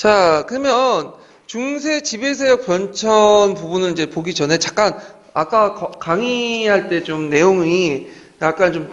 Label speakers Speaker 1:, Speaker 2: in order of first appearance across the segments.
Speaker 1: 자, 그러면 중세 지배세력 변천 부분을 이제 보기 전에 잠깐 아까 강의할 때 좀 내용이 약간 좀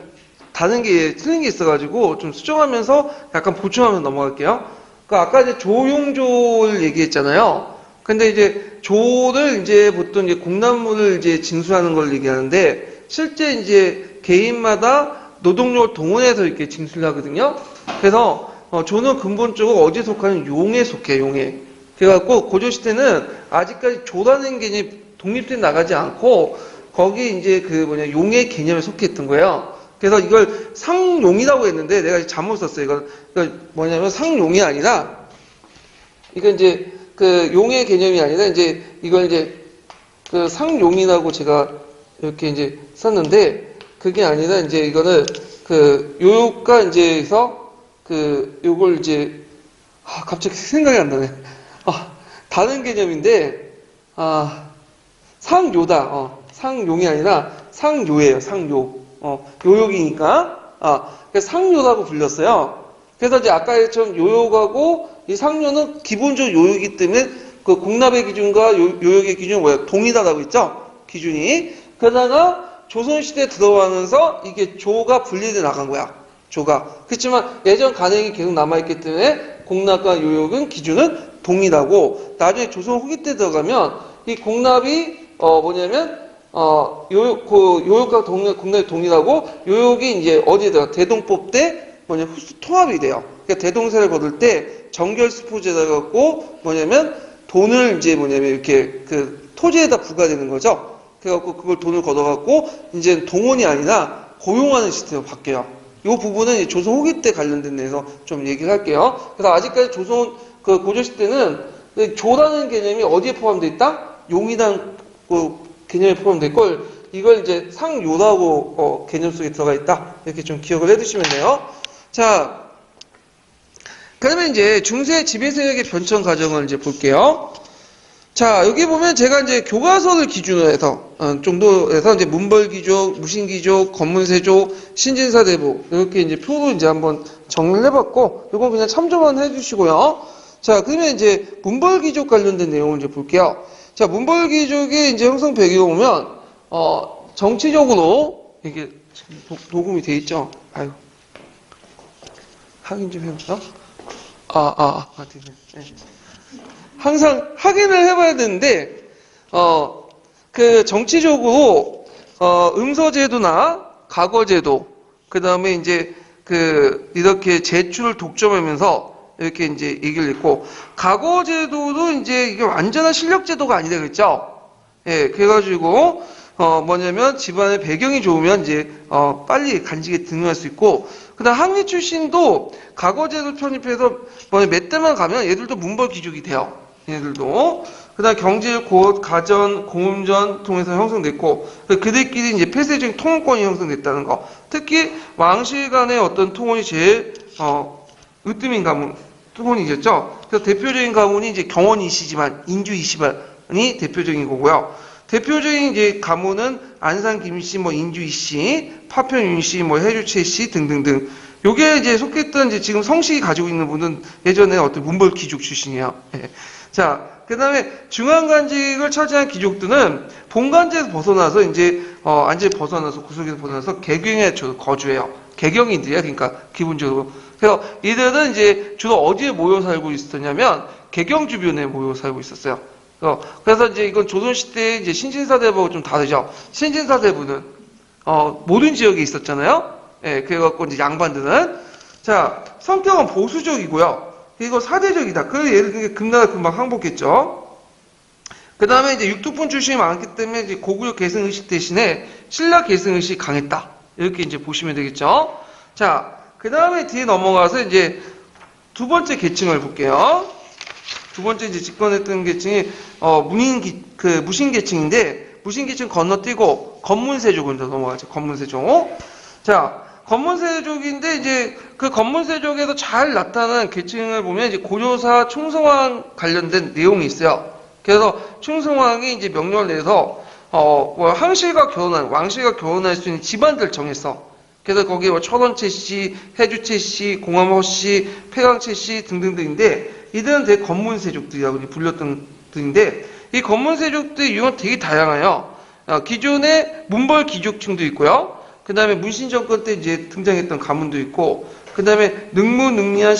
Speaker 1: 다른 게 틀린 게 있어가지고 좀 수정하면서 약간 보충하면서 넘어갈게요. 그 아까 이제 조용조를 얘기했잖아요. 근데 이제 조를 이제 보통 이제 공납물을 이제 징수하는 걸 얘기하는데 실제 이제 개인마다 노동력을 동원해서 이렇게 징수를 하거든요. 그래서 조는 근본적으로 어디에 속하는 용에 속해, 용에. 그래갖고 고조시대는 아직까지 조라는 개념이 독립돼 나가지 않고 거기 이제 그 용의 개념에 속해 있던 거예요. 그래서 이걸 상용이라고 했는데 내가 잘못 썼어요. 이건 뭐냐면 상용이 아니라 이건 이제 그 용의 개념이 아니라 이제 이걸 이제 그 상용이라고 제가 이렇게 이제 썼는데 그게 아니라 이제 이거는 그 요가 이제에서 그 요걸 이제 갑자기 생각이 안 나네. 다른 개념인데 상요다. 상용이 아니라 상요예요. 상요. 요욕이니까 그래서 상요라고 불렸어요. 그래서 이제 아까처럼 요욕하고 이 상요는 기본적으로 요욕이기 때문에 그 공납의 기준과 요욕의 기준이 뭐예요? 동일하다고 했죠? 기준이. 그러다가 조선시대에 들어가면서 이게 조가 분리돼 나간 거야. 조가. 그렇지만 예전 간행이 계속 남아있기 때문에 공납과 요욕은 기준은 동일하고 나중에 조선 후기 때 들어가면 이 공납이 뭐냐면 요욕과 공납이 동일하고 요욕이 이제 어디에 들어가 대동법 때 후수 통합이 돼요. 그러니까 대동세를 거둘 때 정결수포제다 갖고 돈을 이제 이렇게 그 토지에다 부과되는 거죠. 그래갖고 그걸 돈을 걷어갖고 이제 동원이 아니라 고용하는 시스템으로 바뀌어요. 이 부분은 이제 조선 후기 때 관련된 데서 좀 얘기를 할게요. 그래서 아직까지 조선 그 고조시대는 조라는 개념이 어디에 포함되어 있다? 용이라는 그 개념에 포함되어 있고 이걸 이제 상요라고 개념 속에 들어가 있다. 이렇게 좀 기억을 해두시면 돼요. 자, 그러면 이제 중세 지배세력의 변천 과정을 이제 볼게요. 자, 여기 보면 제가 이제 교과서를 기준으로 해서 정도에서 이제 문벌귀족, 무신귀족, 검문세족, 신진사대부 이렇게 이제 표로 이제 한번 정리를 해봤고 이건 그냥 참조만 해주시고요. 자, 그러면 이제 문벌귀족 관련된 내용을 이제 볼게요. 자, 문벌귀족의 이제 형성 배경을 보면 정치적으로 이게 녹음이 돼 있죠. 아유, 확인 좀 해볼까요? 네. 항상 확인을 해봐야 되는데, 그 정치적으로, 음서제도나 과거제도, 그 다음에 이제 이렇게 제출을 독점하면서 이렇게 이제 얘기를 했고, 과거제도도 이제 이게 완전한 실력제도가 아니다 그랬죠? 예, 그래가지고, 집안의 배경이 좋으면 이제, 빨리 간직에 등록할 수 있고, 그 다음 학리 출신도 과거제도 편입해서 몇 대만 가면 얘들도 문벌귀족이 돼요. 얘들도. 그 다음 경제, 고업, 가전, 공음전 통해서 형성됐고, 그들끼리 이제 폐쇄적인 통혼권이 형성됐다는 거. 특히 왕실 간의 어떤 통혼이 제일, 으뜸인 가문, 통혼이겠죠. 그래서 대표적인 가문이 이제 경원 이씨지만, 인주 이씨만이 대표적인 거고요. 대표적인 이제 가문은 안산 김씨, 인주 이씨, 파편 윤씨, 해주채 씨 등등등. 요게 이제 속했던 이제 지금 성씨 가지고 있는 분은 예전에 어떤 문벌 귀족 출신이에요. 예. 자, 그 다음에 중앙간직을 차지한 귀족들은 본관제에서 벗어나서 이제, 완전히 벗어나서, 구속에서 벗어나서 개경에 거주해요. 개경인들이야, 그러니까, 기본적으로. 그래서 이들은 이제 주로 어디에 모여 살고 있었냐면, 개경 주변에 모여 살고 있었어요. 그래서 이제 이건 조선시대의 이제 신진사대부하고 좀 다르죠. 신진사대부는, 모든 지역에 있었잖아요. 예, 그래갖고 이제 양반들은. 자, 성격은 보수적이고요. 그리고 사대적이다. 그래서 얘를 금나라 금방 항복했죠. 그 다음에 이제 육두분 출신이 많기 때문에 이제 고구려 계승의식 대신에 신라 계승의식이 강했다. 이렇게 이제 보시면 되겠죠. 자, 그 다음에 뒤에 넘어가서 이제 두 번째 계층을 볼게요. 두 번째 이제 집권했던 계층이, 무신계층인데, 무신계층 건너뛰고, 건문세족으로 넘어가죠. 건문세족. 자, 건문세족인데, 이제, 그 건문세족에서 잘 나타난 계층을 보면, 이제 고려사 충성왕 관련된 내용이 있어요. 그래서 충성왕이 이제 명령을 내서, 왕실과 결혼할 수 있는 집안들 정했어. 그래서 거기에 철원채 씨, 해주채 씨, 공암허 씨, 폐강채 씨 등등등인데, 이들은 되게 건문세족들이라고 불렸던 들인데 이 건문세족들의 유형은 되게 다양해요. 기존의 문벌 귀족층도 있고요. 그 다음에 문신정권 때 이제 등장했던 가문도 있고, 그 다음에 능무능리한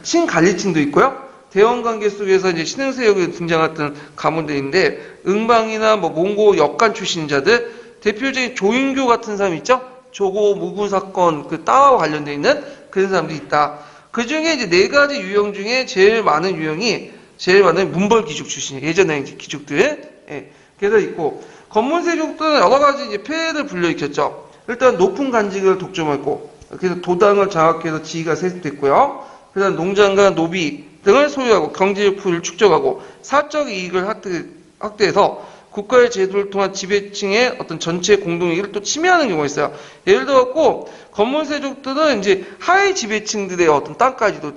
Speaker 1: 신관리층도 있고요. 대원관계 속에서 이제 신흥세력에 등장했던 가문들인데, 응방이나 뭐 몽고 역관 출신 자들, 대표적인 조윤교 같은 사람 있죠? 조고 무구 사건 그 따와 관련되어 있는 그런 사람들이 있다. 그 중에 이제 네 가지 유형 중에 제일 많은 문벌 귀족 출신이에요. 예전에 이제 귀족들. 예. 그래서 있고, 건문세족들은 여러 가지 이제 폐해를 불러일으켰죠. 일단 높은 간직을 독점했고, 그래서 도당을 장악해서 지위가 세습됐고요. 그다음 농장과 노비 등을 소유하고 경제력을 축적하고 사적 이익을 확대해서 국가의 제도를 통한 지배층의 어떤 전체 공동이익을 또 침해하는 경우가 있어요. 예를 들어서 건문세족들은 이제 하위 지배층들의 어떤 땅까지도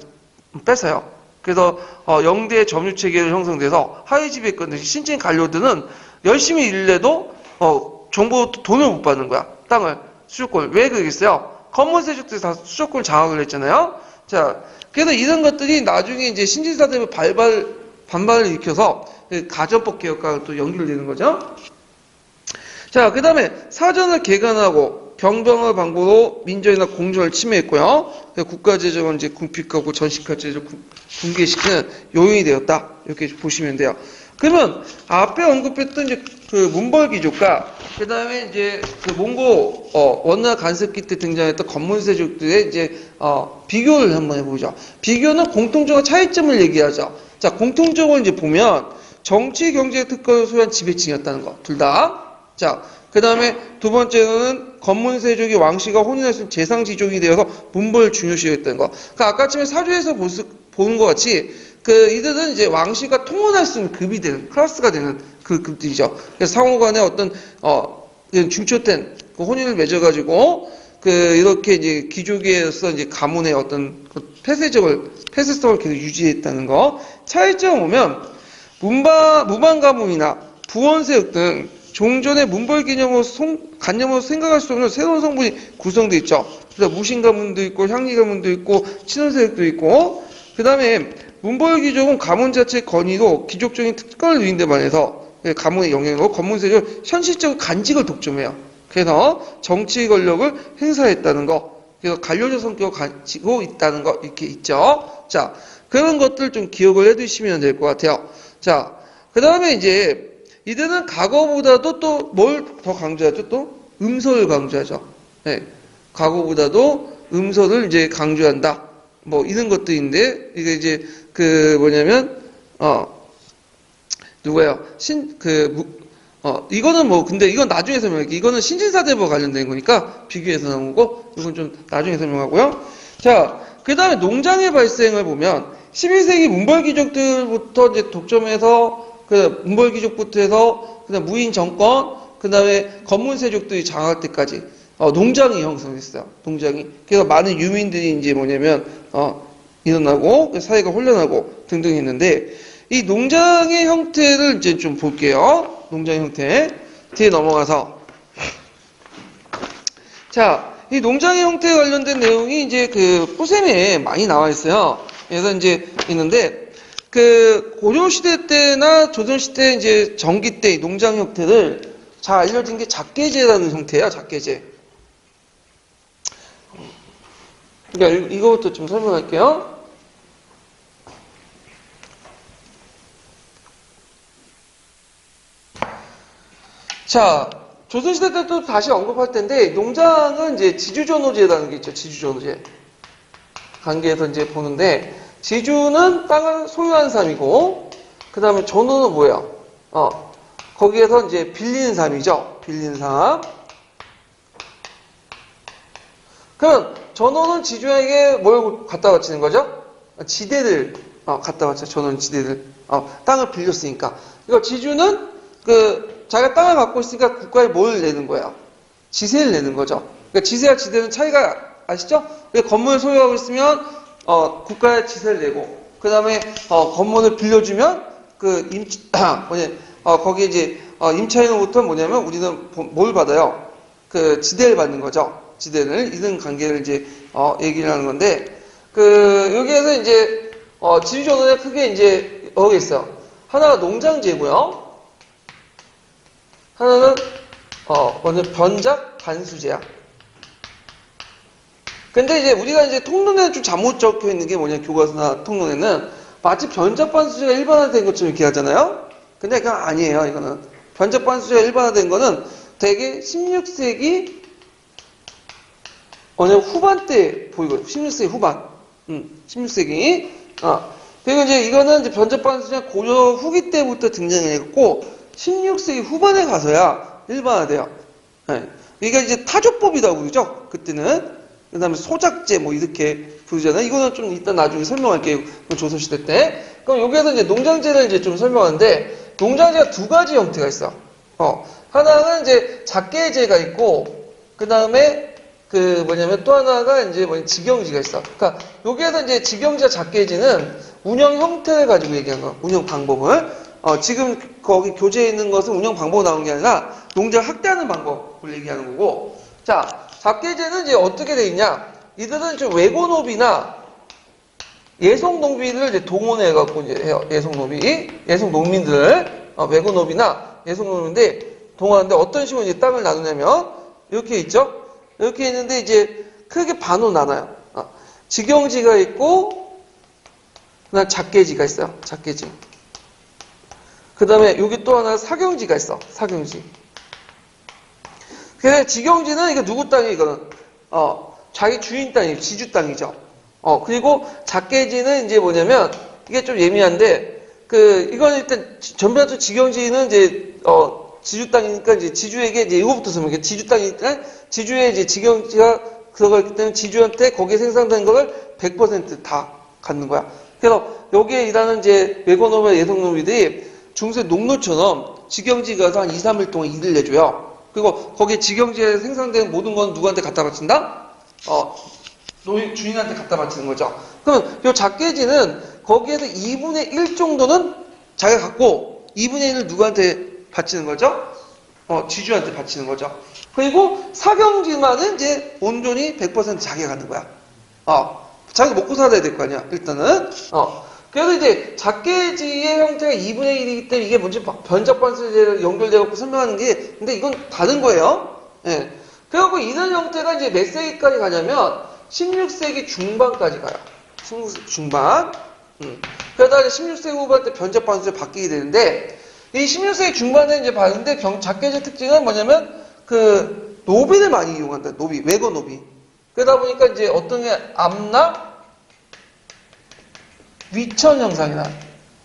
Speaker 1: 뺏어요. 그래서 영대 점유 체계를 형성돼서 하위 지배권 신진 관료들은 열심히 일해도 정부 돈을 못 받는 거야. 땅을 수조권. 왜 그러겠어요? 건문세족들이 다 수조권 장악을 했잖아요. 자, 그래서 이런 것들이 나중에 이제 신진사대의 반발을 일으켜서 가전법 개혁과 또 연결되는 거죠. 자, 그 다음에 사전을 개간하고 병병을 방부로 민정이나 공정을 침해했고요. 국가재정을 이제 궁핍하고 전시가제를 붕괴시키는 요인이 되었다. 이렇게 보시면 돼요. 그러면 앞에 언급했던 이제 그 문벌귀족과 그 다음에 이제 그 몽고 원나 간섭기 때 등장했던 건문세족들의 이제 비교를 한번 해보죠. 비교는 공통점과 차이점을 얘기하죠. 자, 공통점을 이제 보면 정치 경제 특권을 소유한 지배층이었다는 거, 둘 다. 자, 그 다음에 두 번째는 건문세족이 왕씨가 혼인할 수 있는 재상지족이 되어서 문벌을 중요시했다는 거. 그러니까 아까쯤에 사주에서 보는 것 같이 이들은 이제 왕씨가 통혼할 수 있는 급이 되는, 클래스가 되는 그 급들이죠. 그래서 상호간에 어떤, 중초된 그 혼인을 맺어가지고, 이렇게 이제 귀족에서 이제 가문의 어떤 폐쇄성을 계속 유지했다는 거. 차이점을 보면, 무방 가문이나 부원세력 등 종전의 문벌 간념으로 생각할 수 없는 새로운 성분이 구성되어 있죠. 그래서 무신 가문도 있고, 향리 가문도 있고, 친원세력도 있고, 그 다음에 문벌 귀족은 가문 자체의 권위로 귀족적인 특권을 누린 데 반해서 가문의 영향으로 건문세족은 현실적으로 간직을 독점해요. 그래서 정치 권력을 행사했다는 거, 그래서 관료적 성격을 가지고 있다는 거 이렇게 있죠. 자, 그런 것들 좀 기억을 해두시면 될 것 같아요. 자, 그 다음에 이제 이들은 과거보다도 또 뭘 더 강조하죠? 또 음서를 강조하죠. 네, 과거보다도 음서를 이제 강조한다. 뭐 이런 것들인데 이게 이제 누구예요? 이거는 뭐 근데 이건 나중에 설명할게요. 이거는 신진사대부와 관련된 거니까 비교해서 나온 거고 이건 좀 나중에 설명하고요. 자, 그 다음에 농장의 발생을 보면 12세기 문벌귀족들부터 이제 독점해서 문벌귀족부터 해서 그다음 무인 정권, 그 다음에 건문세족들이 장악할 때까지 농장이 형성됐어요. 농장이. 그래서 많은 유민들이 이제 일어나고, 사회가 혼란하고 등등 했는데, 이 농장의 형태를 이제 좀 볼게요. 농장의 형태. 뒤에 넘어가서. 자, 이 농장의 형태에 관련된 내용이 이제 포셈에 많이 나와 있어요. 그래서 이제 있는데, 고려시대 때나 조선시대 이제 전기 때 농장 형태를 잘 알려진 게 작계제라는 형태야, 작계제. 그러니까 이거부터 좀 설명할게요. 자, 조선시대 때 또 다시 언급할 텐데, 농장은 이제 지주전호제라는 게 있죠, 지주전호제. 관계에서 이제 보는데, 지주는 땅을 소유한 사람이고, 그 다음에 전호는 뭐예요? 거기에서 이제 빌리는 사람이죠. 빌리는 사람. 그럼 전호는 지주에게 뭘 갖다 바치는 거죠? 지대를 갖다 바쳐. 전호는 지대를 땅을 빌렸으니까. 이거 지주는 자기가 땅을 갖고 있으니까 국가에 뭘 내는 거예요? 지세를 내는 거죠. 그러니까 지세와 지대는 차이가 아시죠? 건물을 소유하고 있으면 국가에 지세를 내고, 그 다음에 건물을 빌려주면 거기에 이제 임차인으로부터 뭐냐면 우리는 뭘 받아요? 지대를 받는 거죠. 지대를 이런 관계를 이제 얘기를 하는 건데 여기에서 이제 지주조선에 크게 이제 여기 있어요. 하나가 농장제고요. 하나는 먼저 변작 반수제야. 근데 이제 우리가 이제 통론에는 좀 잘못 적혀 있는 게 뭐냐, 교과서나 통론에는 마치 변작 반수제가 일반화된 것처럼 이렇게 하잖아요. 근데 그건 아니에요. 이거는 변작 반수제가 일반화된 거는 되게 16세기 후반 때 보이고 16세기 후반, 16세기. 그리고 이제 이거는 이제 변작 반수제가 고려 후기 때부터 등장했고 16세기 후반에 가서야 일반화돼요. 네. 이게 이제 타조법이라고 그러죠. 그때는. 그 다음에 소작제 뭐 이렇게 부르잖아요. 이거는 좀 이따 나중에 설명할게요. 조선시대 때. 그럼 여기에서 이제 농장제를 이제 좀 설명하는데, 농장제가 두 가지 형태가 있어. 하나는 이제 작계제가 있고, 그 다음에 또 하나가 이제 직영지가 있어. 그러니까 여기에서 이제 직영지와 작계제는 운영 형태를 가지고 얘기한 거야. 운영 방법을. 지금 거기 교재에 있는 것은 운영 방법 나온 게 아니라 농장 확대하는 방법을 얘기하는 거고. 자, 작계제는 이제 어떻게 돼 있냐? 이들은 좀 외고노비나 예송농비들을 이제 동원해갖고 이제 해요. 예송농민들을, 외고노비나 예송농민인데 동원하는데 어떤 식으로 이제 땅을 나누냐면, 이렇게 있죠? 이렇게 있는데 이제 크게 반으로 나눠요. 직영지가 있고, 그 다음 작계지가 있어요. 작계지. 그 다음에 여기 또 하나 사경지가 있어. 사경지. 그래서 직영지는 이거 누구 땅이 이거는 자기 주인 땅이에요. 지주 땅이죠. 그리고 작계지는 이제 뭐냐면 이게 좀 예민한데 이건 일단 전반적으로 직영지는 이제 지주 땅이니까 이제 지주에게 이제 이거부터 설명해. 지주 땅이니까 지주에 이제 직영지가 들어가 있기 때문에 지주한테 거기에 생산된 거를 100% 갖는 거야. 그래서 여기에 일하는 이제 외고노비나 예송노비들이 중세 농노처럼 직영지 가서 한 2, 3일 동안 일을 내줘요. 그리고 거기에 직영지에 생산된 모든 건 누구한테 갖다 바친다? 주인한테 갖다 바치는 거죠. 그럼 이 작계지는 거기에서 2분의 1 정도는 자기가 갖고 2분의 1을 누구한테 바치는 거죠? 지주한테 바치는 거죠. 그리고 사경지만은 이제 온전히 100% 자기가 갖는 거야. 자기가 먹고 살아야 될 거 아니야, 일단은. 그래서 이제 작계지의 형태가 2분의 1이기 때문에 이게 뭔지 변작반수제로 연결되어갖고 설명하는 게, 근데 이건 다른 거예요. 예. 그래갖고 이런 형태가 이제 몇 세기까지 가냐면 16세기 중반까지 가요. 16세기 중반. 그러다 이제 16세기 후반 때 변작반수제 바뀌게 되는데, 이 16세기 중반에 이제 봤는데 작계지 특징은 뭐냐면 노비를 많이 이용한다. 노비, 외거 노비. 그러다 보니까 이제 어떤 게 암나 위천 형상이나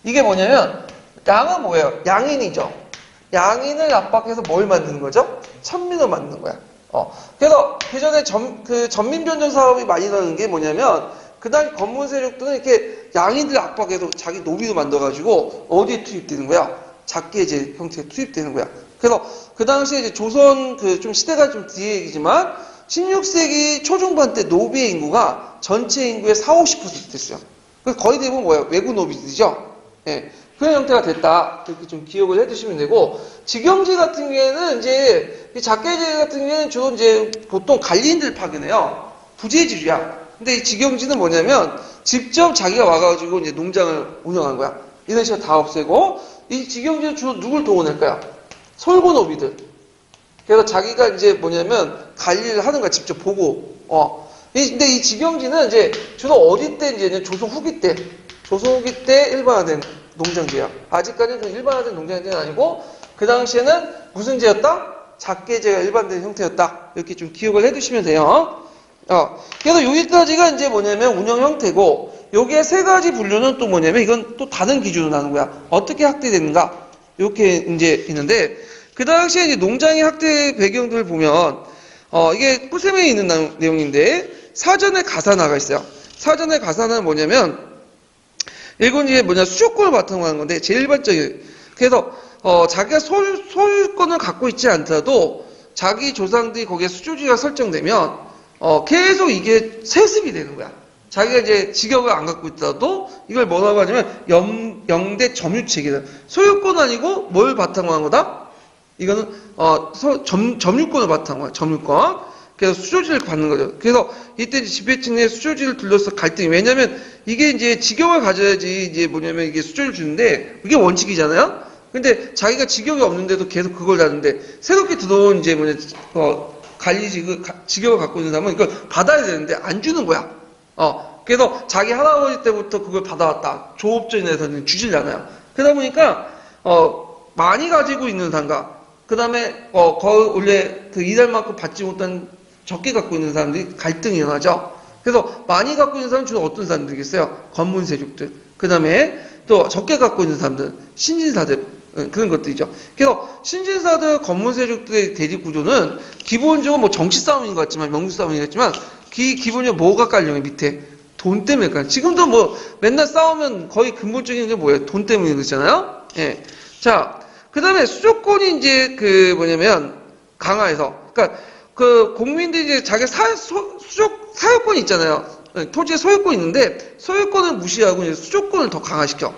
Speaker 1: 이게 뭐냐면 양은 뭐예요? 양인이죠. 양인을 압박해서 뭘 만드는 거죠? 천민을 만드는 거야. 그래서 그전에 전민변전 사업이 많이 나는 게 뭐냐면 그다음 건문 세력들은 이렇게 양인들 압박해서 자기 노비도 만들어가지고 어디에 투입되는 거야? 작계제 형태에 투입되는 거야. 그래서 그 당시에 이제 조선 좀 시대가 좀 뒤에 얘기지만 16세기 초중반 때 노비의 인구가 전체 인구의 40~50% 됐어요. 그래서 거의 대부분 뭐예요? 외구 노비들이죠. 예. 그런 형태가 됐다. 이렇게 좀 기억을 해두시면 되고, 직영지 같은 경우에는 이제, 작계지 같은 경우에는 주로 이제 보통 관리인들 파견해요. 부재지주야. 근데 이 직영지는 뭐냐면, 직접 자기가 와가지고 이제 농장을 운영한 거야. 이런 식으로 다 없애고, 이 직영지는 주로 누굴 동원할까요? 솔고 노비들. 그래서 자기가 이제 뭐냐면, 관리를 하는 거야. 직접 보고, 근데 이 직영지는 이제 주로 어디 때 이제 조선 후기 때 일반화된 농장제야. 아직까지는 그 일반화된 농장제는 아니고 그 당시에는 무슨 제였다? 작계제가 일반된 형태였다. 이렇게 좀 기억을 해두시면 돼요. 그래서 여기까지가 이제 뭐냐면 운영 형태고 여기에 세 가지 분류는 또 뭐냐면 이건 또 다른 기준으로 나눈 거야. 어떻게 확대되는가? 이렇게 이제 있는데 그 당시에 이제 농장의 확대 배경들을 보면 이게 꾸셈에 있는 내용인데 사전에 가사나가 있어요. 사전에 가사나는 뭐냐면 이건 이제 수조권을 바탕으로 하는 건데 제일 일반적인. 그래서 자기가 소유권을 갖고 있지 않더라도 자기 조상들이 거기에 수조지가 설정되면 계속 이게 세습이 되는 거야. 자기가 이제 직역을 안 갖고 있더라도 이걸 뭐라고 하냐면 영대 점유체계다. 소유권 아니고 뭘 바탕으로 한 거다? 이거는 점유권을 바탕으로 한 거야. 점유권. 그래서 수조지를 받는 거죠. 그래서 이때 지배층 내 수조지를 둘러서 갈등이, 왜냐면 이게 이제 직역을 가져야지 이제 뭐냐면 이게 수조를 주는데 이게 원칙이잖아요. 근데 자기가 직역이 없는데도 계속 그걸 다는데 새롭게 들어온 이제 직역을 갖고 있는 사람은 이걸 받아야 되는데 안 주는 거야. 그래서 자기 할아버지 때부터 그걸 받아왔다. 조업전에서는 주질 않아요. 그러다 보니까 많이 가지고 있는 사람과 그 다음에 거의 원래 그 이달만큼 받지 못한 적게 갖고 있는 사람들이 갈등이 일어나죠. 그래서 많이 갖고 있는 사람은 주로 어떤 사람들이겠어요? 건문세족들. 그 다음에 또 적게 갖고 있는 사람들, 신진사들, 그런 것들이죠. 그래서 신진사들, 건문세족들의 대립 구조는 기본적으로 뭐 정치 싸움인 것 같지만, 명주 싸움인 것 같지만, 기본적으로 뭐가 깔려요, 밑에? 돈 때문에 깔려. 지금도 뭐 맨날 싸우면 거의 근본적인 게 뭐예요? 돈 때문에 그렇잖아요? 예. 자, 그 다음에 수조권이 이제 강화해서, 그러니까 국민들이 이제 자기 사유권이 있잖아요. 토지에 소유권이 있는데, 소유권을 무시하고 이제 수조권을 더 강화시켜.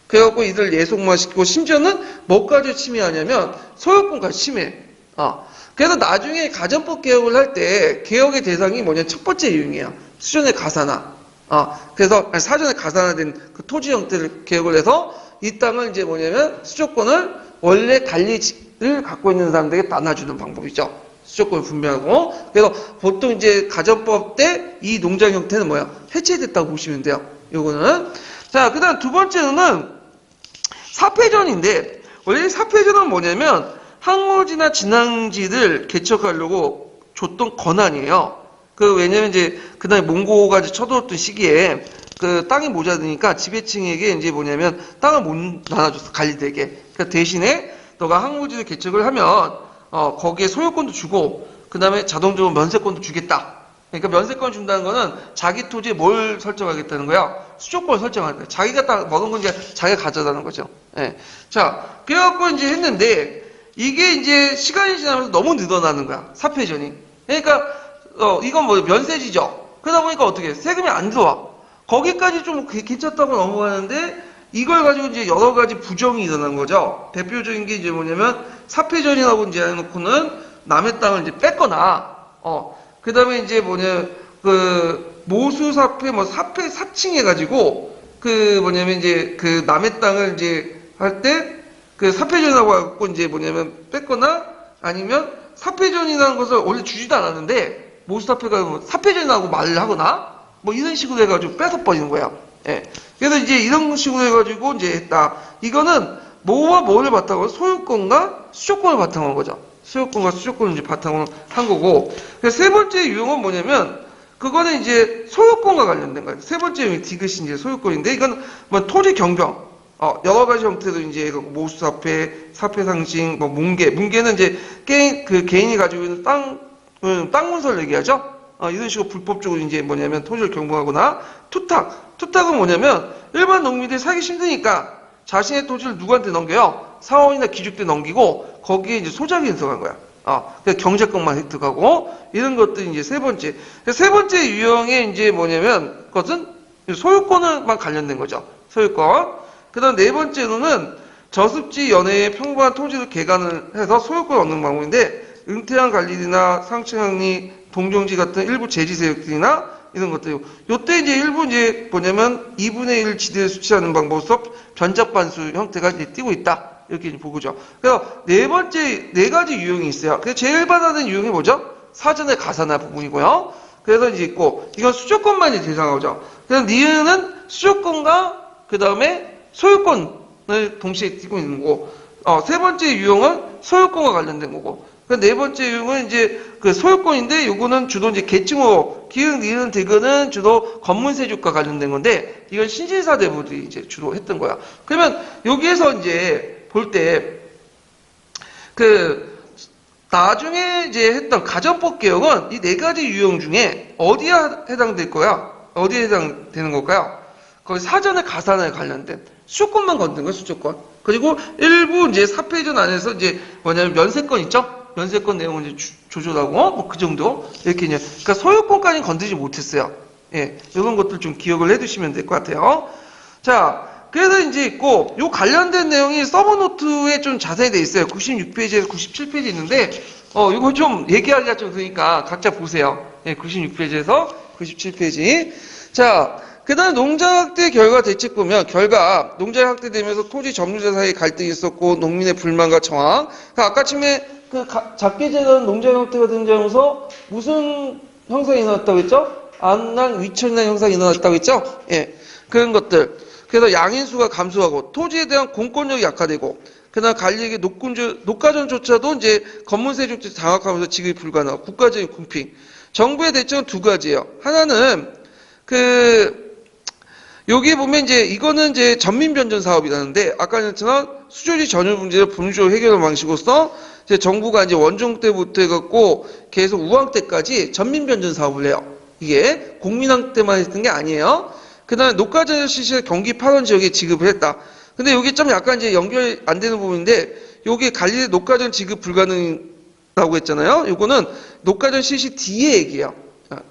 Speaker 1: 그래갖고 이들 예속화시키고, 심지어는 뭐까지 침해하냐면, 소유권까지 침해. 그래서 나중에 가정법 개혁을 할 때, 개혁의 대상이 뭐냐, 첫 번째 유형이에요. 수전의 가산화. 그래서, 사전에 가산화된 그 토지 형태를 개혁을 해서, 이 땅을 이제 수조권을 원래 관리를 갖고 있는 사람들에게 나눠주는 방법이죠. 수조권을 분배하고. 그래서 보통 이제 가정법 때 이 농장 형태는 해체됐다고 보시면 돼요. 요거는. 자, 그 다음 두 번째는 사패전인데, 원래 사패전은 뭐냐면, 항로지나 진앙지를 개척하려고 줬던 권한이에요. 왜냐면 이제, 그다음에 몽고가 쳐들어왔던 시기에, 땅이 모자르니까 지배층에게 이제 땅을 못 나눠줬어, 관리되게. 그러니까 대신에, 너가 항로지를 개척을 하면, 거기에 소유권도 주고, 그 다음에 자동적으로 면세권도 주겠다. 그러니까 면세권 준다는 거는 자기 토지에 뭘 설정하겠다는 거야? 수조권을 설정하는 거야. 자기가 딱 먹은 건 이제 자기가 가져다는 거죠. 예. 자, 그래갖고 이제 했는데, 이게 이제 시간이 지나면서 너무 늘어나는 거야. 사패전이. 그러니까, 이건 면세지죠. 그러다 보니까 어떻게 해? 세금이 안 들어와. 거기까지 좀 괜찮다고 넘어가는데, 이걸 가지고 이제 여러 가지 부정이 일어난 거죠. 대표적인 게 이제 사패전이라고 이제 해놓고는 남의 땅을 이제 뺏거나, 그 다음에 이제 모수사패, 사패 사칭해가지고, 이제 남의 땅을 이제 할 때, 사패전이라고 하고 이제 뺏거나, 아니면 사패전이라는 것을 원래 주지도 않았는데, 모수사패가 사패전이라고 말을 하거나, 이런 식으로 해가지고 뺏어버리는 거야. 예. 그래서 이제 이런 식으로 해가지고 이제 했다. 이거는 뭐와 뭐를 바탕으로 소유권과 수조권을 바탕으로 한 거죠. 소유권과 수조권을 이제 바탕으로 한 거고. 그래서 세 번째 유형은 뭐냐면, 그거는 이제 소유권과 관련된 거예요. 세 번째 유형이 디귿이 이제 소유권인데, 이건 토지 경병. 여러 가지 형태로 이제 모수사패, 사패상징, 문계는 이제 개인이 가지고 있는 땅 문서를 얘기하죠. 이런 식으로 불법적으로 이제 토지를 경부하거나, 투탁은 뭐냐면, 일반 농민들이 살기 힘드니까 자신의 토지를 누구한테 넘겨요? 사원이나 기죽대 넘기고, 거기에 이제 소작이 인석한 거야. 그래서 경제권만 획득하고, 이런 것들이 이제 세 번째. 세 번째 유형의 이제 그것은 소유권만 관련된 거죠. 소유권. 그 다음 네 번째로는 저습지 연해의 평범한 토지를 개간을 해서 소유권을 얻는 방법인데, 은퇴한 관리나 상층항리, 동정지 같은 일부 제지 세력들이나 이런 것들. 요때 이제 일부 이제 2분의 1 지대를 수치하는 방법으로서 변작반수 형태가 이제 띄고 있다. 이렇게 이제 보고죠. 그래서 네 가지 유형이 있어요. 그래서 제일 받아는 유형이 뭐죠? 사전의 가산화 부분이고요. 그래서 이제 있고, 이건 수조권만 이제 대상하죠. 그래서 니은은 수조권과 그 다음에 소유권을 동시에 띄고 있는 거고, 세 번째 유형은 소유권과 관련된 거고, 네 번째 유형은 이제 소유권인데, 요거는 주로 이제 계층호, 기흥, 니은, 대근은 주로 건문세족과 관련된 건데, 이건 신진사대부들이 이제 주로 했던 거야. 그러면 여기에서 이제 볼 때, 나중에 이제 했던 가정법 개혁은 이 네 가지 유형 중에 어디에 해당될 거야? 어디에 해당되는 걸까요? 거기 사전의 가산에 관련된 수조권만 건든 거야, 수조권. 그리고 일부 이제 사패전 안에서 이제 면세권 있죠? 면세권 내용을 이제 조절하고, 그 정도. 이렇게 이제. 그러니까 소유권까지는 건드리지 못했어요. 예. 이런 것들 좀 기억을 해 두시면 될 것 같아요. 자, 그래서 이제 있고, 요 관련된 내용이 서브노트에 좀 자세히 돼 있어요. 96페이지에서 97페이지 있는데, 이거 좀 얘기하기가 좀 그러니까 각자 보세요. 예, 96페이지에서 97페이지. 자, 그 다음 농장 확대 결과 대책 보면, 결과, 농장이 확대되면서 토지 점유자 사이에 갈등이 있었고, 농민의 불만과 저항. 아까 처음에 작게 재는 농장 형태가 등장하면서 무슨 형상이 일어났다고 했죠? 안난, 위철난 형상이 일어났다고 했죠? 예, 그런 것들. 그래서 양인수가 감소하고, 토지에 대한 공권력이 약화되고, 그다음 관리에게 녹가전조차도 이제 검문세족들이 장악하면서 지급이 불가능하고 국가적인 궁핍. 정부의 대책은 두 가지예요. 하나는 여기 보면 이제 이거는 이제 전민변전 사업이라는데 아까 했지만 수조지 전유 문제를 분주적으로 해결하는 방식으로서 이제 정부가 이제 원종 때부터 해갖고 계속 우왕 때까지 전민변전 사업을 해요. 이게 공민왕 때만 했던 게 아니에요. 그다음에 녹가전 시설 경기 8원 지역에 지급을 했다. 근데 여기 좀 약간 이제 연결 안 되는 부분인데, 여기 관리 녹가전 지급 불가능이라고 했잖아요. 요거는 녹가전 실시 뒤에 얘기예요.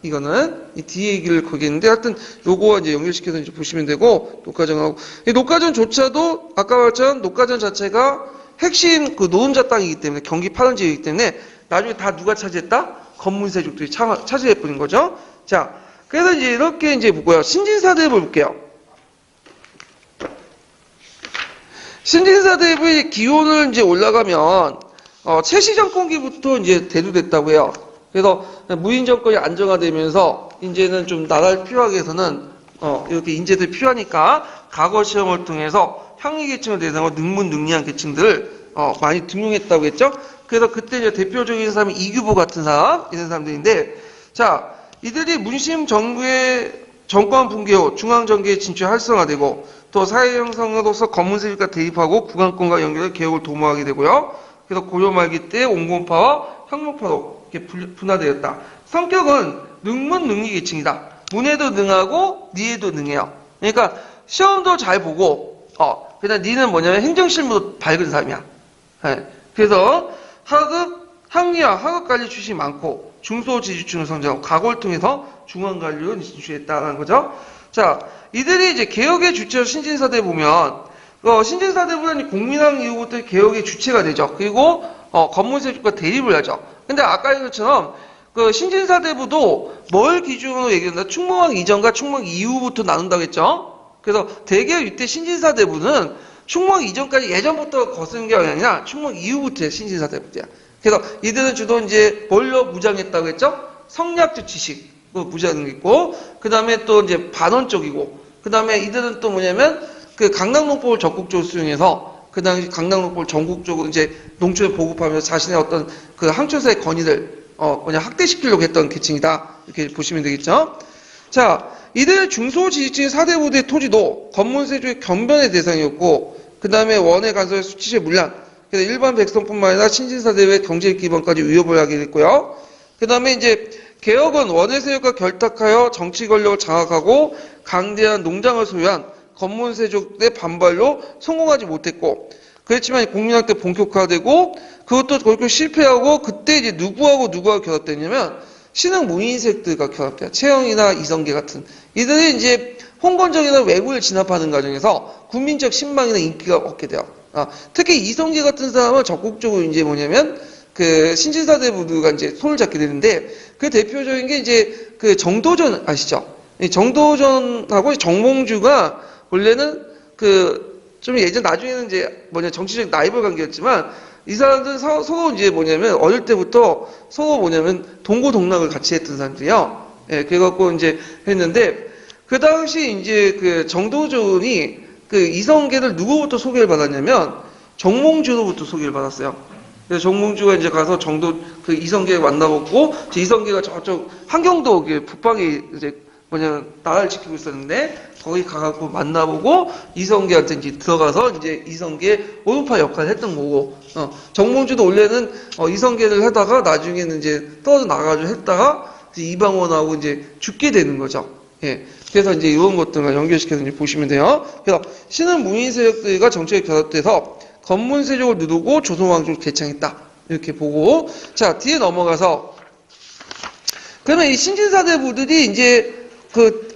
Speaker 1: 이거는 이 뒤에 얘기를 거기 했는데, 하여튼 요거와 이제 연결시켜서 이제 보시면 되고, 녹가전하고. 이 녹가전조차도 아까 말했던 녹가전 자체가 핵심 그 노동자 땅이기 때문에, 경기 파란 지역이기 때문에 나중에 다 누가 차지했다? 검문세족들이 차지해버린 거죠. 자, 그래서 이제 이렇게 이제 보고요. 신진사대에 볼게요. 신진사대부의 기온을 이제 올라가면 최씨 정권기부터 이제 대두됐다고 해요. 그래서 무인 정권이 안정화되면서 이제는 좀 나라를 필요하게 해서는 이렇게 인재들이 필요하니까 과거 시험을 통해서 향리 계층을 대상으로 능문능리한 계층들을 많이 등용했다고 했죠. 그래서 그때 이제 대표적인 사람이 이규보 같은 사람, 이런 사람들인데, 자, 이들이 문심 정부의 정권 붕괴 후 중앙정계에 진출 활성화되고 또 사회 형성으로서 검문세력과 대립하고 구간권과 연결해 개혁을 도모하게 되고요. 그래서 고려 말기 때 온건파와 혁명파로 이렇게 분화되었다. 성격은 능문능리 계층이다. 문에도 능하고 니에도 능해요. 그러니까 시험도 잘 보고 그다음 니는 뭐냐면 행정실무도 밝은 사람이야. 네. 그래서 학리와 학업관리 출신이 많고 중소지주층을 성장하고 과거를 통해서 중앙관리로 진출했다는 거죠. 자, 이들이 이제 개혁의 주체로 신진사대 보면, 신진사대부는 공민왕 이후부터 개혁의 주체가 되죠. 그리고, 검문세족과 대립을 하죠. 근데 아까 얘기처럼, 신진사대부도 뭘 기준으로 얘기한다? 충무왕 이전과 충무왕 이후부터 나눈다고 했죠. 그래서 대개 이때 신진사대부는 충무왕 이전까지 예전부터 거스른 게 아니라 충무왕 이후부터의 신진사대부야. 그래서 이들은 주로 이제 뭘로 무장했다고 했죠? 성리학적 지식. 무장하는 게 있고, 그 다음에 또 이제 반원 쪽이고, 그 다음에 이들은 또 뭐냐면, 강남농법을 적극적으로 수용해서, 그 당시 강남농법을 전국적으로 이제 농촌에 보급하면서 자신의 어떤 항촌사의 권위를, 확대시키려고 했던 계층이다. 이렇게 보시면 되겠죠. 자, 이들 중소지지층 사대부대의 토지도 검문세조의 견변의 대상이었고, 그 다음에 원의 간섭의 수치의 문란, 그래서 일반 백성뿐만 아니라 신진사대의 경제 기반까지 위협을 하게 됐고요. 그 다음에 이제, 개혁은 원의 세력과 결탁하여 정치 권력을 장악하고 강대한 농장을 소유한 검문세족의 반발로 성공하지 못했고, 그렇지만 공민왕 때 본격화되고 그것도 결국 실패하고, 그때 이제 누구하고 결합되냐면 신흥 무인세력들과 결합돼요. 최영이나 이성계 같은 이들이 이제 홍건적이나 외구를 진압하는 과정에서 국민적 신망이나 인기가 얻게 돼요. 특히 이성계 같은 사람은 적극적으로 이제 뭐냐면 신진사대부가 이제 손을 잡게 되는데, 그 대표적인 게 이제 정도전 아시죠? 정도전하고 정몽주가 원래는 좀 예전 나중에는 이제 정치적 라이벌 관계였지만, 이 사람들은 서로 이제 어릴 때부터 서로 동고동락을 같이 했던 사람들이요. 예, 그래갖고 이제 했는데, 그 당시 이제 정도전이 이성계를 누구부터 소개를 받았냐면, 정몽주로부터 소개를 받았어요. 그래서 정몽주가 이제 가서 이성계 만나보고, 이성계가 저쪽 한경도 북방에 이제 나라를 지키고 있었는데, 거기 가갖고 만나보고, 이성계한테 이제 들어가서 이제 이성계 오른파 역할을 했던 거고, 정몽주도 원래는 이성계를 하다가 나중에는 이제 떨어져 나가가지고 했다가, 이방원하고 이제 죽게 되는 거죠. 예. 그래서 이제 이런 것들과 연결시켜서 이제 보시면 돼요. 그래서 신흥 무인 세력들과 정책에 결합돼서 검문세족을 누르고 조선왕조를 개창했다. 이렇게 보고. 자, 뒤에 넘어가서. 그러면 이 신진사대부들이 이제 그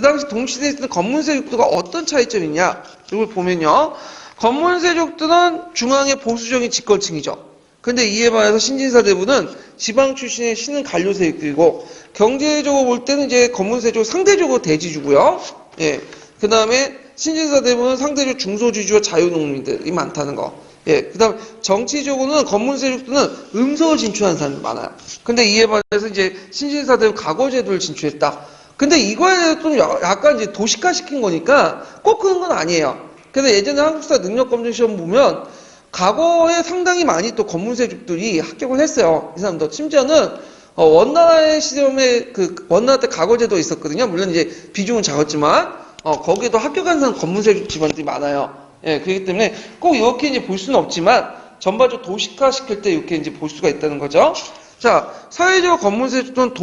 Speaker 1: 당시 동시대에 있던 검문세족들과 어떤 차이점이 있냐. 이걸 보면요. 검문세족들은 중앙의 보수적인 집권층이죠. 근데 이에 반해서 신진사대부는 지방 출신의 신은 관료세력들이고 경제적으로 볼 때는 이제 검문세족 상대적으로 대지주고요. 예. 그 다음에 신진사대부는 상대적으로 중소주주와 자유농민들이 많다는 거. 예. 그 다음 정치적으로는 검문세족들은 음서를 진출한 사람이 많아요. 근데 이에 반해서 이제 신진사대부 과거제도를 진출했다. 근데 이거에 대해서 좀 약간 이제 도식화시킨 거니까 꼭 그런 건 아니에요. 그래서 예전에 한국사 능력검증시험 보면 과거에 상당히 많이 또 검문세족들이 합격을 했어요. 이 사람도. 심지어는, 원나라의 시점에 원나라 때 과거제도 있었거든요. 물론 이제 비중은 작았지만, 거기에도 합격한 사람 검문세족 집안들이 많아요. 예, 그렇기 때문에 꼭 이렇게 이제 볼 수는 없지만, 전반적으로 도식화 시킬 때 이렇게 이제 볼 수가 있다는 거죠. 자, 사회적 검문세족들은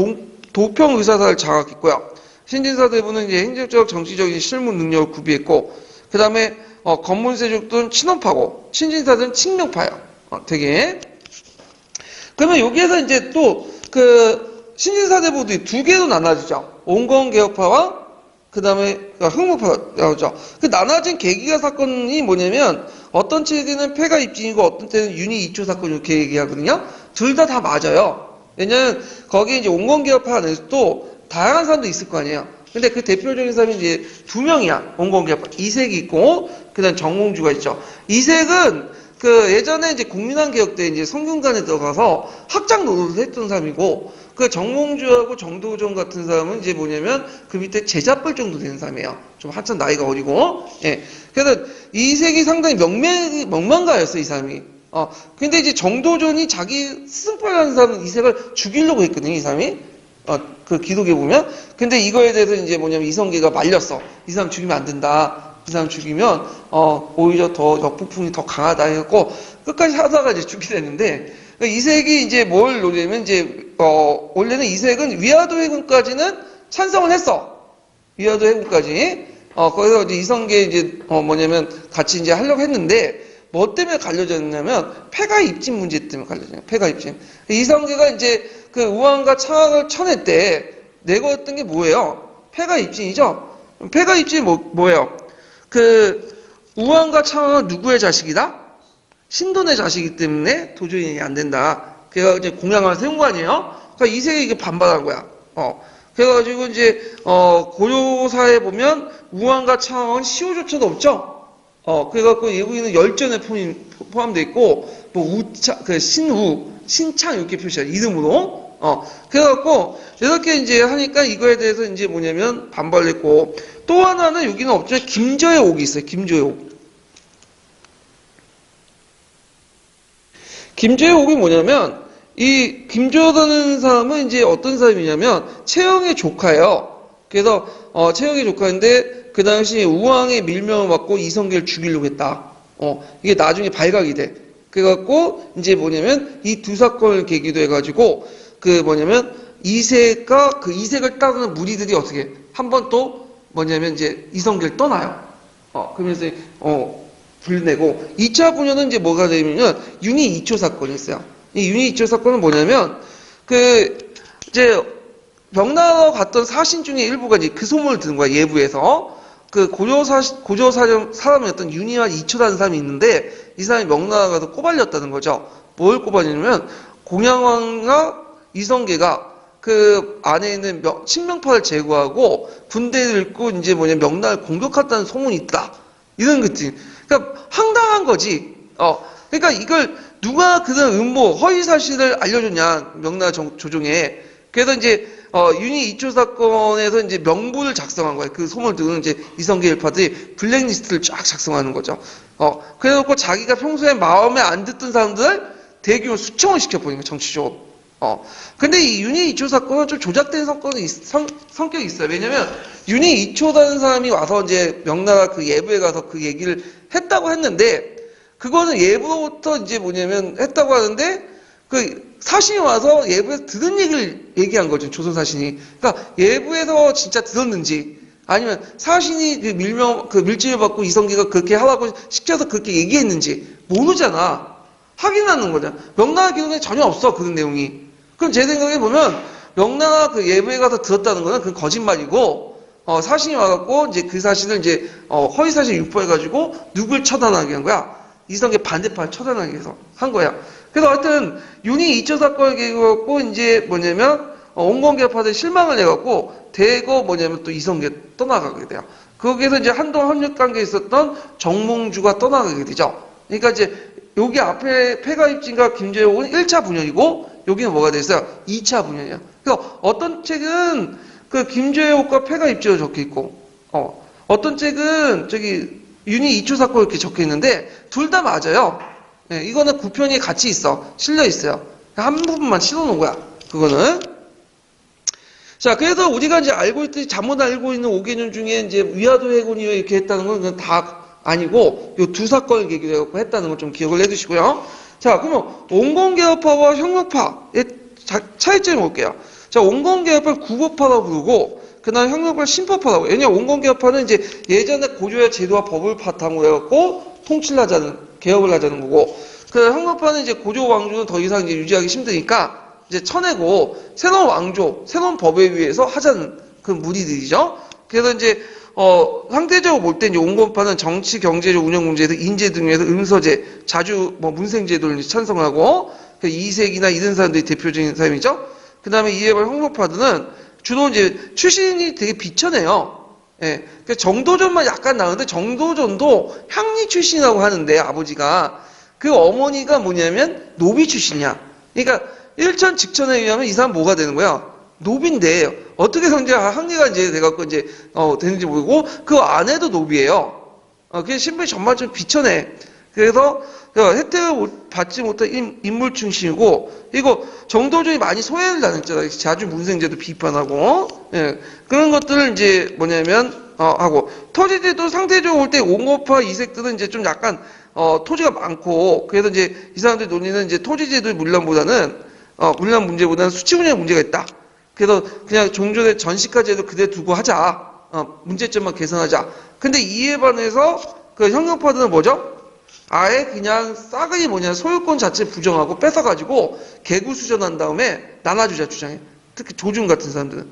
Speaker 1: 도평의사사를 장악했고요. 신진사대부는 이제 행정적, 정치적인 실무 능력을 구비했고, 그 다음에 검문세족들은 친원파고 신진사들은 친명파예요. 되게. 그러면 여기에서 이제 또 그 신진사대부들이 두 개로 나눠지죠. 온건개혁파와 그 다음에 흑무파가 나오죠. 그 나눠진 계기가 사건이 뭐냐면 어떤 책에는 폐가 입증이고 어떤 때는 윤희 2초 사건 이렇게 얘기하거든요. 둘 다 맞아요. 왜냐면 거기 이제 온건개혁파 안에서도 다양한 사람도 있을 거 아니에요. 근데 그 대표적인 사람이 이제 두 명이야. 온건개혁파. 이색이 있고 그다음 정몽주가 있죠. 이색은 그 예전에 이제 국민왕 개혁 때 이제 성균관에 들어가서 학장 노릇을 했던 사람이고 그 정몽주하고 정도전 같은 사람은 이제 뭐냐면 그 밑에 제자뻘 정도 되는 사람이에요. 좀 한참 나이가 어리고. 예. 그래서 이색이 상당히 명망가였어, 이 사람이. 근데 이제 정도전이 자기 스승뻘이라는 사람은 이색을 죽이려고 했거든요, 이 사람이. 그 기록에 보면. 근데 이거에 대해서 이제 뭐냐면 이성계가 말렸어. 이 사람 죽이면 안 된다. 이 사람 죽이면, 오히려 더 역부품이 더 강하다 해갖고, 끝까지 하다가 이제 죽게 됐는데, 이색이 이제 뭘 노리냐면, 이제, 원래는 이색은 위화도 해군까지는 찬성을 했어. 위화도 해군까지. 거기서 이제 이성계 이제, 뭐냐면, 같이 이제 하려고 했는데, 뭐 때문에 갈려졌냐면, 폐가 입진 문제 때문에 갈려져요. 폐가 입진. 이성계가 이제 그 우왕과 창학을 쳐낼 때, 내걸었던 게 뭐예요? 폐가 입진이죠? 폐가 입진이 뭐예요? 그 우왕과 창왕은 누구의 자식이다? 신돈의 자식이기 때문에 도저히 안 된다. 그래서 이제 공약을 세운 거 아니에요? 그러니까 이색이 이게 반발한 거야. 그래가지고 이제 고려사에 보면 우왕과 창왕은 시호조차도 없죠. 그래갖고 여기는 열전에 포함되어 있고 뭐 우차, 그 신우, 신창 이렇게 표시해요. 이름으로. 그래갖고, 이렇게 이제 하니까 이거에 대해서 이제 뭐냐면 반발했고, 또 하나는 여기는 없지만 김저의 옥이 있어요. 김저의 옥. 김저의 옥이 뭐냐면, 이 김저라는 사람은 이제 어떤 사람이냐면, 채영의 조카예요. 그래서, 채영의 조카인데, 그 당시 우왕의 밀명을 받고 이성계를 죽이려고 했다. 이게 나중에 발각이 돼. 그래갖고, 이제 뭐냐면, 이 두 사건을 계기도 해가지고, 그 뭐냐면 이색과 그 이색을 따르는 무리들이 어떻게 한 번 또 뭐냐면 이제 이성계를 떠나요. 그러면서 불내고 2차 분열은 이제 뭐가 되냐면 윤희 2초 사건이 있어요. 이 윤희 2초 사건은 뭐냐면 그 이제 명나라로 갔던 사신 중에 일부가 이제 그 소문을 듣는 거야. 예부에서 그 고조 사람이었던 윤희와 2초라는 사람이 있는데 이 사람이 명나라 가서 꼬발렸다는 거죠. 뭘 꼬발리냐면 공양왕과 이성계가 그 안에 있는 친명파를 제거하고 군대를 잃고 이제 명나라를 공격했다는 소문이 있다. 이런 거지. 그러니까 황당한 거지. 그러니까 이걸 누가 그런 음모, 허위 사실을 알려줬냐 명나라 조정에. 그래서 이제 윤희 2초 사건에서 이제 명부를 작성한 거예요. 그 소문을 듣는 이제 이성계 일파들이 블랙리스트를 쫙 작성하는 거죠. 그래놓고 자기가 평소에 마음에 안 듣던 사람들 대규모 수청을 시켜버린 거예요. 정치적으로. 근데 이 윤희 2초 사건은 좀 조작된 성격이 있어요. 왜냐면, 윤희 2초라는 사람이 와서 이제 명나라 그 예부에 가서 그 얘기를 했다고 했는데, 그거는 예부로부터 이제 뭐냐면 했다고 하는데, 그 사신이 와서 예부에서 들은 얘기를 얘기한 거죠. 조선 사신이. 그러니까 예부에서 진짜 들었는지, 아니면 사신이 그 밀집을 받고 이성계가 그렇게 하라고 시켜서 그렇게 얘기했는지, 모르잖아. 확인하는 거죠. 명나라 기록에 전혀 없어, 그런 내용이. 그럼 제 생각에 보면, 명나라 그 예부에 가서 들었다는 거는 그건 거짓말이고, 사신이 와갖고, 이제 그 사신을 이제, 허위 사실 유포해가지고, 누굴 처단하게 한 거야? 이성계 반대파를 처단하게 해서 한 거야. 그래서 하여튼 윤희 2차 사건을 계기고 이제 뭐냐면 온건개파들 실망을 해갖고 대거 뭐냐면 또 이성계 떠나가게 돼요. 거기에서 이제 한동안 협력관계에 있었던 정몽주가 떠나가게 되죠. 그러니까 이제 여기 앞에 폐가입진과 김재옥은 1차 분열이고 여기는 뭐가 됐어요? 2차 분열이에요. 그래서 어떤 책은 그 김재옥과 폐가입진으로 적혀 있고 어떤 책은 저기 윤희 2초 사건 이렇게 적혀 있는데 둘 다 맞아요. 네, 이거는 9편이 같이 있어. 실려 있어요. 한 부분만 실어놓은 거야. 그거는. 자, 그래서 우리가 이제 알고 있듯이 잘못 알고 있는 5개년 중에 이제 위화도 해군이요 이렇게 했다는 건 그건 다 아니고 요 두 사건을 계기로 해갖고 했다는 걸 좀 기억을 해두시고요. 자, 그러면 온건개혁파와 혁명파의 차이점을 볼게요. 자, 온건개혁파를 구법파라고 부르고 그다음 혁명파를 신법파라고. 왜냐면 온건개혁파는 이제 예전에 고조의 제도와 법을 바탕으로 해갖고 통치를 하자는 개혁을 하자는 거고, 그 혁명파는 이제 고조 왕조는 더 이상 이제 유지하기 힘드니까 이제 쳐내고 새로운 왕조, 새로운 법에 의해서 하자는 그 무리들이죠. 그래서 이제 상대적으로 볼 때 이제 온건파는 정치, 경제적 운영 문제에서 인재 등에서 음서제, 자주 뭐 문생제도를 찬성하고 그 이색이나 이런 사람들이 대표적인 사람이죠. 그 다음에 이에 반해 혁명파들은 주로 이제 출신이 되게 비천해요. 예. 그 정도전만 약간 나오는데 정도전도 향리 출신이라고 하는데 아버지가 그 어머니가 뭐냐면 노비 출신이야. 그러니까 일천 직천에 의하면 이 사람 뭐가 되는 거야? 노비인데 어떻게 성제가 항리가 이제 돼갖고 이제 되는지 모르고 그 아내도 노비예요. 그게 신분이 정말 좀 비천해. 그래서 혜택을 받지 못한 인물 중심이고, 이거 정도전이 많이 소외를 당했잖아요. 자주 문생제도 비판하고, 예, 그런 것들을 이제 뭐냐면 하고, 토지제도 상대적으로 볼 때 온건파 이색들은 이제 좀 약간 토지가 많고, 그래서 이제 이 사람들 논리는 이제 토지제도의 문란보다는 문란 문제보다는 수치 운영 문제가 있다. 그래서 그냥 종전의 전시까지도 그대로 두고 하자. 문제점만 개선하자. 근데 이에 반해서 그 혁명파들은 뭐죠? 아예 그냥 싸그리 소유권 자체 부정하고 뺏어가지고 개구수전한 다음에 나눠주자 주장해. 특히 조준 같은 사람들은.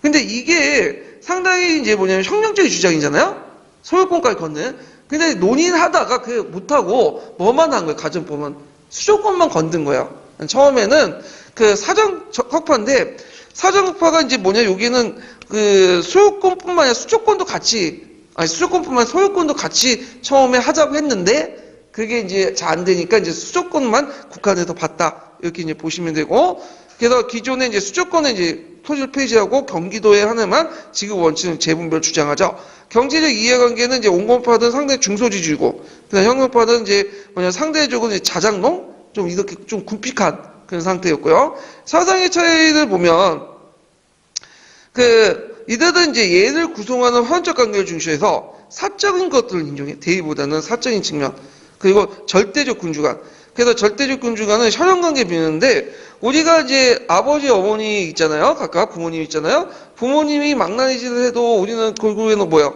Speaker 1: 근데 이게 상당히 이제 혁명적인 주장이잖아요? 소유권까지 걷는. 근데 논의하다가 그게 못하고 뭐만 한 거예요, 가정법은. 수조권만 건든 거예요. 처음에는 그 사정혁파인데, 사정혁파가 이제 여기는 그 소유권뿐만 아니라 수조권도 같이, 수조권뿐만 아니라 소유권도 같이 처음에 하자고 했는데, 그게 이제 잘 안 되니까 이제 수조권만 국한에서 받다. 이렇게 이제 보시면 되고, 그래서 기존에 이제 수조권에 이제 토지를 폐지하고 경기도에 하나만 지급 원칙을 재분별 주장하죠. 경제적 이해관계는 이제 온건파들은 상당히 중소지주이고, 그다음 혁명파들은 이제 상대적으로 이제 자장농? 좀 이렇게 좀 군픽한 그런 상태였고요. 사상의 차이를 보면, 이들은 이제 예를 구성하는 화원적 관계를 중시해서 사적인 것들을 인정해. 대의보다는 사적인 측면. 그리고 절대적 군주관. 그래서 절대적 군주관은 혈연관계 비는데, 우리가 이제 아버지, 어머니 있잖아요. 각각 부모님 있잖아요. 부모님이 망나니짓을 해도 우리는 결국에는 뭐야?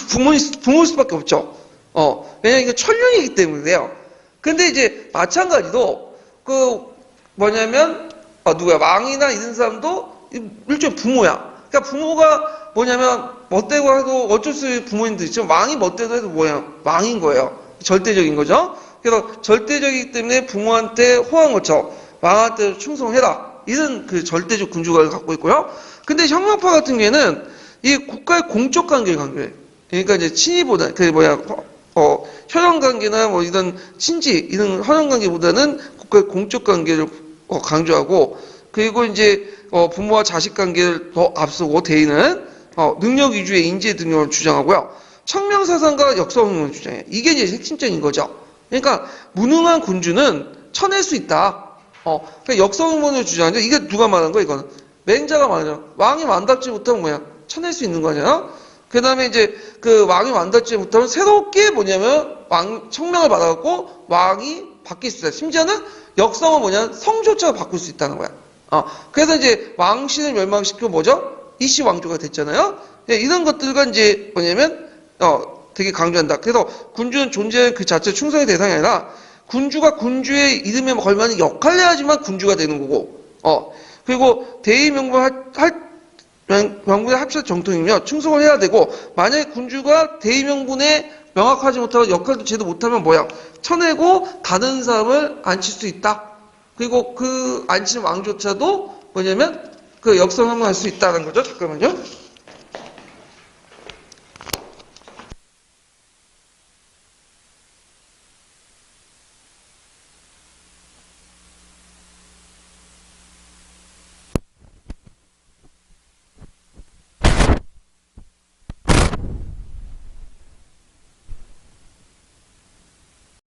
Speaker 1: 부모일 수밖에 없죠. 왜냐면 이게 천륜이기 때문에요. 근데 이제 마찬가지로 왕이나 이런 사람도 일종의 부모야. 그러니까 부모가 멋대고 해도 어쩔 수 없이 부모님들 있죠. 왕이 멋대로 해도 왕인 거예요. 절대적인 거죠. 그래서 절대적이기 때문에 부모한테 호황 거쳐 왕한테 충성해라. 이런 그 절대적 군주관을 갖고 있고요. 근데 혁명파 같은 경우에는 이 국가의 공적 관계를 강조해. 그러니까 이제 친위보다 혈연 관계나 이런 친지 이런 혈연 관계보다는 국가의 공적 관계를 강조하고, 그리고 이제 부모와 자식 관계를 더 앞서고 대의는 능력 위주의 인재 등을 주장하고요. 혁명 사상과 역사운동을 주장해. 이게 이제 핵심적인 거죠. 그러니까 무능한 군주는 쳐낼 수 있다. 그러니까 역사운동을 주장하죠. 이게 누가 말한 거야? 이거는 맹자가 말하죠. 왕이 만답지 못하면 쳐낼 수 있는 거냐? 그 다음에 이제 그 왕이 만답지 못하면 새롭게 혁명을 받아갖고 왕이 바뀔 수 있다. 심지어는 역사는 성조차가 바꿀 수 있다는 거야. 그래서 이제 왕신을 멸망시키고 이씨 왕조가 됐잖아요. 이런 것들과 이제 되게 강조한다. 그래서 군주는 존재하는 그 자체 충성의 대상이 아니라 군주가 군주의 이름에 걸맞는 역할을 해야지만 군주가 되는 거고, 그리고 대의 명분의 합치적 정통이며 충성을 해야 되고, 만약에 군주가 대의 명분에 명확하지 못하고 역할도 제대로 못하면 뭐야? 쳐내고 다른 사람을 앉힐 수 있다. 그리고 그 앉힌 왕조차도 뭐냐면 그 역성함을 할 수 있다는 거죠. 잠깐만요.